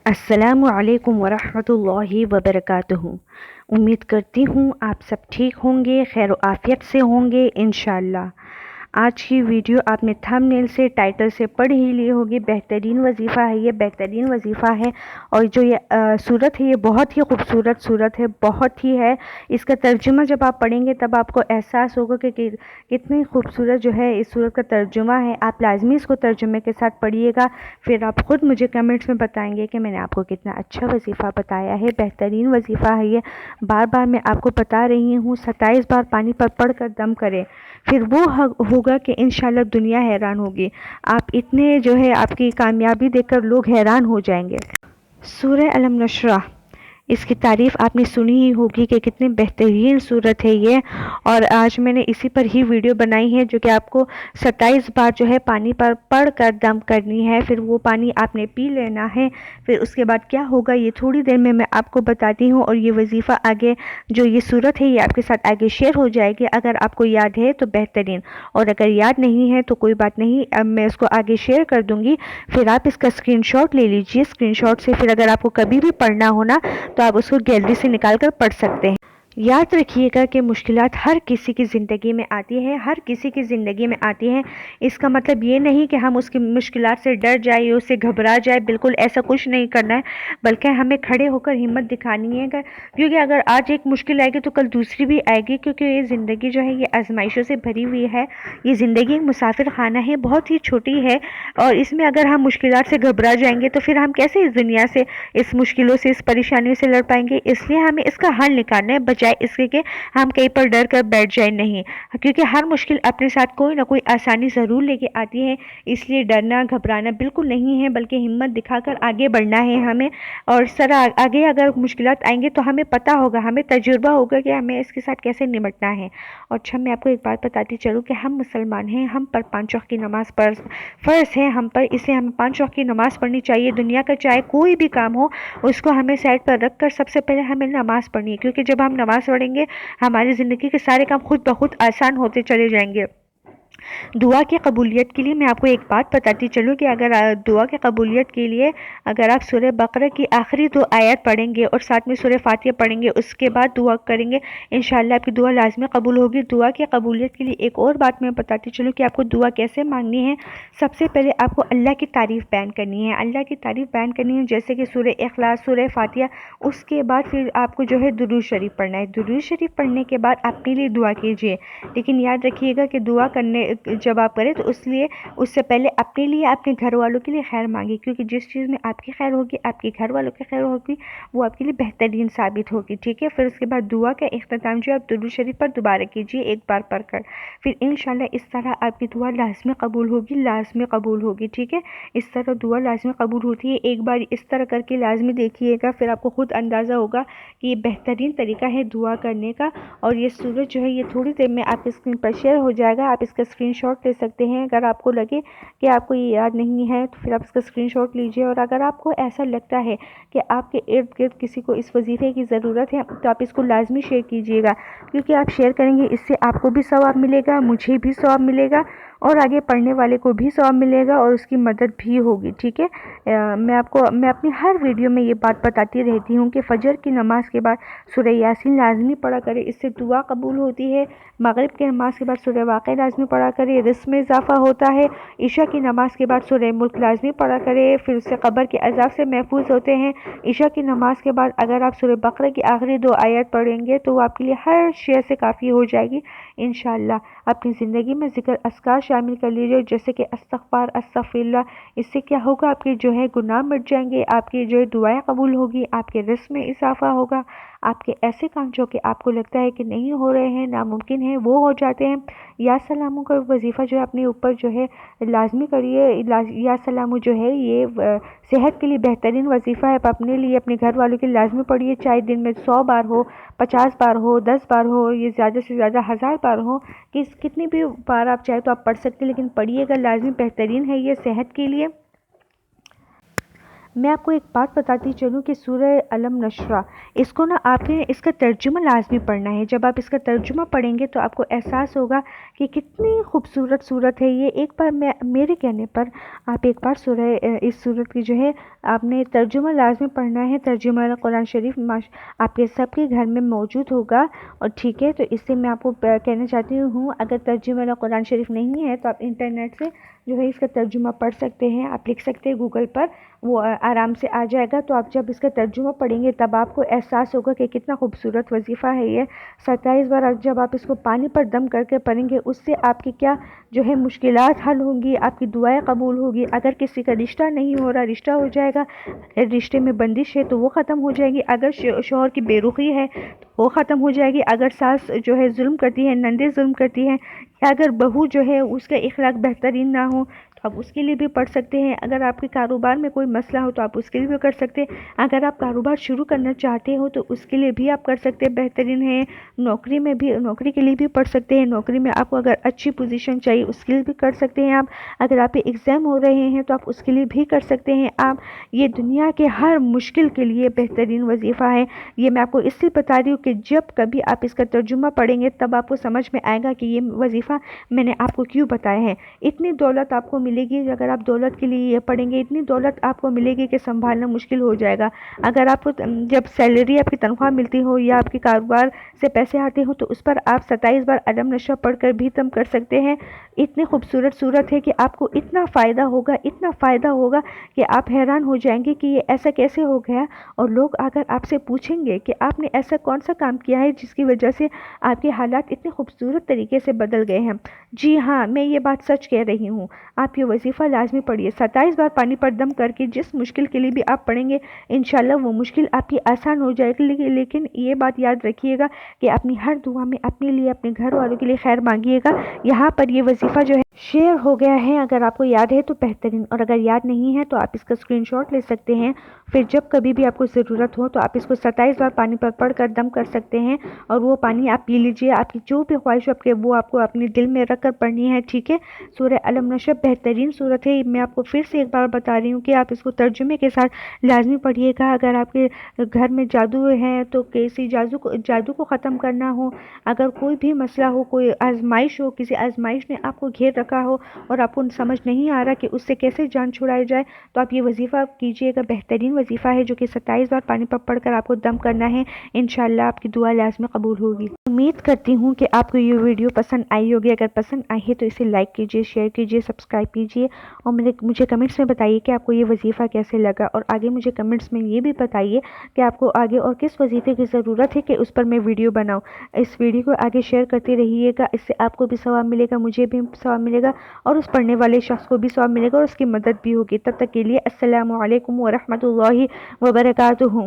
السلام علیکم ورحمۃ اللہ وبرکاتہ۔ امید کرتی ہوں آپ سب ٹھیک ہوں گے، خیر و عافیت سے ہوں گے انشاءاللہ۔ آج کی ویڈیو آپ نے تھمبنیل سے، ٹائٹل سے پڑھ ہی لی ہوگی۔ بہترین وظیفہ ہے، یہ بہترین وظیفہ ہے، اور جو یہ صورت ہے یہ بہت ہی خوبصورت صورت ہے، بہت ہی ہے۔ اس کا ترجمہ جب آپ پڑھیں گے تب آپ کو احساس ہوگا کہ کتنی خوبصورت جو ہے اس صورت کا ترجمہ ہے۔ آپ لازمی اس کو ترجمے کے ساتھ پڑھیے گا، پھر آپ خود مجھے کمنٹس میں بتائیں گے کہ میں نے آپ کو کتنا اچھا وظیفہ بتایا ہے۔ بہترین وظیفہ ہے یہ، بار بار میں آپ کو بتا رہی ہوں، 27 بار پانی پر پڑھ کر دم کریں، پھر وہ ہوگا کہ انشاءاللہ دنیا حیران ہوگی۔ آپ اتنے جو ہے آپ کی کامیابی دیکھ کر لوگ حیران ہو جائیں گے۔ سورہ الم نشرح، اس کی تعریف آپ نے سنی ہی ہوگی کہ کتنی بہترین صورت ہے یہ، اور آج میں نے اسی پر ہی ویڈیو بنائی ہے جو کہ آپ کو 27 بار جو ہے پانی پر پڑھ کر دم کرنی ہے، پھر وہ پانی آپ نے پی لینا ہے۔ پھر اس کے بعد کیا ہوگا یہ تھوڑی دیر میں آپ کو بتاتی ہوں، اور یہ وظیفہ آگے جو یہ صورت ہے یہ آپ کے ساتھ آگے شیئر ہو جائے گی۔ اگر آپ کو یاد ہے تو بہترین، اور اگر یاد نہیں ہے تو کوئی بات نہیں، اب میں اس کو آگے شیئر کر دوں گی، پھر آپ اس کا اسکرین شاٹ لے لیجئے۔ اسکرین شاٹ سے پھر اگر آپ کو کبھی بھی پڑھنا ہونا تو آپ اس کو گیلری سے نکال کر پڑھ سکتے ہیں۔ یاد رکھیے گا کہ مشکلات ہر کسی کی زندگی میں آتی ہے، ہر کسی کی زندگی میں آتی ہیں۔ اس کا مطلب یہ نہیں کہ ہم اس کی مشکلات سے ڈر جائیں، اس سے گھبرا جائیں، بالکل ایسا کچھ نہیں کرنا ہے، بلکہ ہمیں کھڑے ہو کر ہمت دکھانی ہے، کیونکہ اگر آج ایک مشکل آئے گی تو کل دوسری بھی آئے گی، کیونکہ یہ زندگی جو ہے یہ آزمائشوں سے بھری ہوئی ہے۔ یہ زندگی ایک مسافر خانہ ہے، بہت ہی چھوٹی ہے، اور اس میں اگر ہم مشکلات سے گھبرا جائیں گے تو پھر ہم کیسے اس دنیا سے، اس مشکلوں سے، اس پریشانیوں سے لڑ پائیں گے؟ اس لیے ہمیں اس کا حل نکالنا ہے، بجائے اس کے کہ ہم کہیں پر ڈر کر بیٹھ جائیں۔ نہیں، کیونکہ ہر مشکل اپنے ساتھ کوئی نہ کوئی آسانی ضرور لے کے آتی ہے، اس لیے ڈرنا گھبرانا بالکل نہیں ہے، بلکہ ہمت دکھا کر آگے بڑھنا ہے ہمیں۔ اور آگے اگر مشکلات آئیں گے تو ہمیں پتہ ہوگا، ہمیں تجربہ ہوگا کہ ہمیں اس کے ساتھ کیسے نمٹنا ہے۔ اور اچھا، میں آپ کو ایک بات بتاتی چلوں کہ ہم مسلمان ہیں، ہم پر 5 وقت کی نماز فرض ہے ہم پر، اس لیے ہمیں 5 وقت کی نماز پڑھنی چاہیے۔ دنیا کا چاہے کوئی بھی کام ہو، اس کو ہمیں سائڈ پر رکھ کر سب سے پہلے ہمیں نماز پڑھنی ہے، کیونکہ جب ہم نماز پڑھیں گے ہماری زندگی کے سارے کام خود بخود آسان ہوتے چلے جائیں گے۔ دعا کی قبولیت کے لیے میں آپ کو ایک بات بتاتی چلوں کہ اگر دعا کی قبولیت کے لیے اگر آپ سورہ بقرہ کی آخری 2 آیات پڑھیں گے اور ساتھ میں سورہ فاتحہ پڑھیں گے، اس کے بعد دعا کریں گے، انشاءاللہ آپ کی دعا لازمی قبول ہوگی۔ دعا کی قبولیت کے لیے ایک اور بات میں بتاتی چلوں کہ آپ کو دعا کیسے مانگنی ہے۔ سب سے پہلے آپ کو اللہ کی تعریف بیان کرنی ہے، اللہ کی تعریف بیان کرنی ہے، جیسے کہ سورہ اخلاص، سورہ فاتحہ، اس کے بعد پھر آپ کو جو ہے درود شریف پڑھنا ہے۔ درود شریف پڑھنے کے بعد اپنے لیے دعا کیجیے، لیکن یاد رکھیے گا کہ دعا کرنے جب آپ کریں تو اس سے پہلے اپنے لیے، اپنے گھر والوں کے لیے خیر مانگی، کیونکہ جس چیز میں آپ کی خیر ہوگی، آپ کے گھر والوں کی خیر ہوگی، وہ آپ کے لیے بہترین ثابت ہوگی، ٹھیک ہے۔ پھر اس کے بعد دعا کا اختتام جو آپ درود شریف پر دوبارہ کیجیے، ایک بار پڑھ کر، پھر انشاءاللہ اس طرح آپ کی دعا لازمی قبول ہوگی، لازمی قبول ہوگی، ٹھیک ہے۔ اس طرح دعا لازمی قبول ہوتی ہے، ایک بار اس طرح کر کے لازمی دیکھیے گا، پھر آپ کو خود اندازہ ہوگا کہ یہ بہترین طریقہ ہے دعا کرنے کا۔ اور یہ سورج جو ہے یہ تھوڑی دیر میں آپ کی اسکرین پر شیئر ہو جائے گا، آپ اس کا اسکرین شاٹ لے سکتے ہیں۔ اگر آپ کو لگے کہ آپ کو یہ یاد نہیں ہے تو پھر آپ اس کا اسکرین شاٹ لیجئے، اور اگر آپ کو ایسا لگتا ہے کہ آپ کے ارد گرد کسی کو اس وظیفے کی ضرورت ہے تو آپ اس کو لازمی شیئر کیجئے گا، کیونکہ آپ شیئر کریں گے، اس سے آپ کو بھی ثواب ملے گا، مجھے بھی ثواب ملے گا، اور آگے پڑھنے والے کو بھی ثواب ملے گا، اور اس کی مدد بھی ہوگی، ٹھیک ہے۔ میں اپنی ہر ویڈیو میں یہ بات بتاتی رہتی ہوں کہ فجر کی نماز کے بعد سورہ یاسین لازمی پڑھا کرے، اس سے دعا قبول ہوتی ہے۔ مغرب کی نماز کے بعد سورہ واقعہ لازمی پڑھا کرے، رزق میں اضافہ ہوتا ہے۔ عشاء کی نماز کے بعد سورہ ملک لازمی پڑھا کرے، پھر اس سے قبر کے عذاب سے محفوظ ہوتے ہیں۔ عشاء کی نماز کے بعد اگر آپ سورہ بقرہ کی آخری 2 آیات پڑھیں گے تو وہ آپ کے لیے ہر شے سے کافی ہو جائے گی انشاءاللہ۔ اپنی زندگی میں ذکر اذکار شامل کر لیجیے، جیسے کہ استغفار، استغفر اللہ، اس سے کیا ہوگا، آپ کے جو ہے گناہ مٹ جائیں گے، آپ کی جو ہے دعائیں قبول ہوگی، آپ کے رزق میں اضافہ ہوگا، آپ کے ایسے کام جو کہ آپ کو لگتا ہے کہ نہیں ہو رہے ہیں، ناممکن ہیں، وہ ہو جاتے ہیں۔ یا سلاموں کا وظیفہ جو ہے اپنے اوپر جو ہے لازمی کریے۔ یا سلاموں جو ہے یہ صحت کے لیے بہترین وظیفہ ہے، آپ اپنے لیے، اپنے گھر والوں کے لیے لازمی پڑھیے، چاہے دن میں 100 بار ہو، 50 بار ہو، 10 بار ہو، یہ زیادہ سے زیادہ 1000 بار ہو، کتنی بھی بار آپ چاہے تو آپ پڑھ سکتے ہیں، لیکن پڑھیے گا، لازمی بہترین ہے یہ صحت کے لیے۔ میں آپ کو ایک بات بتاتی چلوں کہ سورہ علم نشرہ، اس کو نا آپ نے اس کا ترجمہ لازمی پڑھنا ہے۔ جب آپ اس کا ترجمہ پڑھیں گے تو آپ کو احساس ہوگا کہ کتنی خوبصورت صورت ہے یہ۔ ایک بار میرے کہنے پر آپ ایک بار اس صورت کی جو ہے آپ نے ترجمہ لازمی پڑھنا ہے۔ ترجمہ قرآن شریف آپ کے سب کے گھر میں موجود ہوگا، اور ٹھیک ہے، تو اس سے میں آپ کو کہنا چاہتی ہوں اگر ترجمہ قرآن شریف نہیں ہے تو آپ انٹرنیٹ سے جو ہے اس کا ترجمہ پڑھ سکتے ہیں، آپ لکھ سکتے ہیں گوگل پر، وہ آرام سے آ جائے گا۔ تو آپ جب اس کا ترجمہ پڑھیں گے تب آپ کو احساس ہوگا کہ کتنا خوبصورت وظیفہ ہے یہ۔ 27 بار جب آپ اس کو پانی پر دم کر کے پڑھیں گے، اس سے آپ کی کیا جو ہے مشکلات حل ہوں گی، آپ کی دعائیں قبول ہوگی۔ اگر کسی کا رشتہ نہیں ہو رہا، رشتہ ہو جائے گا، اگر رشتے میں بندش ہے تو وہ ختم ہو جائے گی، اگر شوہر کی بے رخی ہے تو وہ ختم ہو جائے گی، اگر ساس جو ہے ظلم کرتی ہے، نندیں ظلم کرتی ہیں، یا اگر بہو جو ہے اس کا اخلاق بہترین نہ ہو تو آپ اس کے لیے بھی پڑھ سکتے ہیں۔ اگر آپ کے کاروبار میں کوئی مسئلہ ہو تو آپ اس کے لیے بھی کر سکتے ہیں۔ اگر آپ کاروبار شروع کرنا چاہتے ہو تو اس کے لیے بھی آپ کر سکتے ہیں، بہترین ہے۔ نوکری کے لیے بھی پڑھ سکتے ہیں، نوکری میں آپ کو اگر اچھی پوزیشن چاہیے اس کے لیے بھی کر سکتے ہیں آپ۔ اگر آپ کے ایگزام ہو رہے ہیں تو آپ اس کے لیے بھی کر سکتے ہیں آپ۔ یہ دنیا کے ہر مشکل کے لیے بہترین وظیفہ ہے۔ یہ میں آپ کو اس لیے بتا رہی ہوں کہ جب کبھی آپ اس کا ترجمہ پڑھیں گے تب آپ کو سمجھ میں آئے گا کہ یہ وظیفہ میں نے آپ کو کیوں بتایا ہے۔ اتنی دولت آپ کو ملے گی اگر آپ دولت کے لیے یہ پڑھیں گے، اتنی دولت آپ کو ملے گی کہ سنبھالنا مشکل ہو جائے گا۔ اگر آپ کو جب سیلری آپ کی تنخواہ ملتی ہو یا آپ کے کاروبار سے پیسے آتے ہو تو اس پر آپ 27 بار علم نشرہ پڑھ کر بھی دم کر سکتے ہیں۔ اتنی خوبصورت صورت ہے کہ آپ کو اتنا فائدہ ہوگا کہ آپ حیران ہو جائیں گے کہ یہ ایسا کیسے ہو گیا۔ اور لوگ اگر آپ سے پوچھیں گے کہ آپ نے ایسا کون سا کام کیا ہے جس کی وجہ سے آپ کے حالات اتنے خوبصورت طریقے سے بدل گئے ہیں، جی ہاں، میں یہ بات سچ کہہ رہی ہوں۔ آپ یہ وظیفہ لازمی پڑھیے، 27 بار پانی پر دم کر کے جس مشکل کے لیے بھی آپ پڑھیں گے انشاءاللہ وہ مشکل آپ کی آسان ہو جائے گی۔ لیکن یہ بات یاد رکھیے گا کہ اپنی ہر دعا میں اپنے لیے، اپنے گھر والوں کے لیے خیر مانگیے گا۔ یہاں پر یہ وظیفہ جو ہے شیئر ہو گیا ہے، اگر آپ کو یاد ہے تو بہترین، اور اگر یاد نہیں ہے تو آپ اس کا اسکرین شاٹ لے سکتے ہیں، پھر جب کبھی بھی آپ کو ضرورت ہو تو آپ اس کو 27 بار پانی پر پڑھ کر دم کر سکتے ہیں، اور وہ پانی آپ پی لیجئے۔ آپ کی جو بھی خواہش ہو وہ آپ کو اپنے دل میں رکھ کر پڑھنی ہے، ٹھیک ہے۔ سورہ علم نشرہ بہترین سورت ہے، میں آپ کو پھر سے ایک بار بتا رہی ہوں کہ آپ اس کو ترجمے کے ساتھ لازمی پڑھیے گا۔ اگر آپ کے گھر میں جادو ہے تو کسی جادو کو ختم کرنا ہو، اگر کوئی بھی مسئلہ ہو، کوئی آزمائش ہو، کسی آزمائش نے آپ کو گھیر رکھا ہو اور آپ کو سمجھ نہیں آ رہا کہ اس سے کیسے جان چھڑائی جائے، تو آپ یہ وظیفہ کیجئے گا۔ بہترین وظیفہ ہے جو کہ 27 بار پانی پر پڑھ کر آپ کو دم کرنا ہے، انشاءاللہ آپ کی دعا لازمی قبول ہوگی۔ امید کرتی ہوں کہ آپ کو یہ ویڈیو پسند آئی ہوگی۔ اگر پسند آئی ہے تو اسے لائک کیجئے، شیئر کیجئے، سبسکرائب کیجئے، اور مجھے کمنٹس میں بتائیے کہ آپ کو یہ وظیفہ کیسے لگا، اور آگے مجھے کمنٹس میں یہ بھی بتائیے کہ آپ کو آگے اور کس وظیفے کی ضرورت ہے کہ اس پر میں ویڈیو بناؤں۔ اس ویڈیو کو آگے شیئر کرتے رہیے گا، اس سے آپ کو بھی ثواب ملے گا، مجھے بھی ثواب ملے گا، اور اس پڑھنے والے شخص کو بھی ثواب ملے گا اور اس کی مدد بھی ہوگی۔ تب تک کے لیے السلام علیکم ورحمۃ اللہ وبرکاتہ۔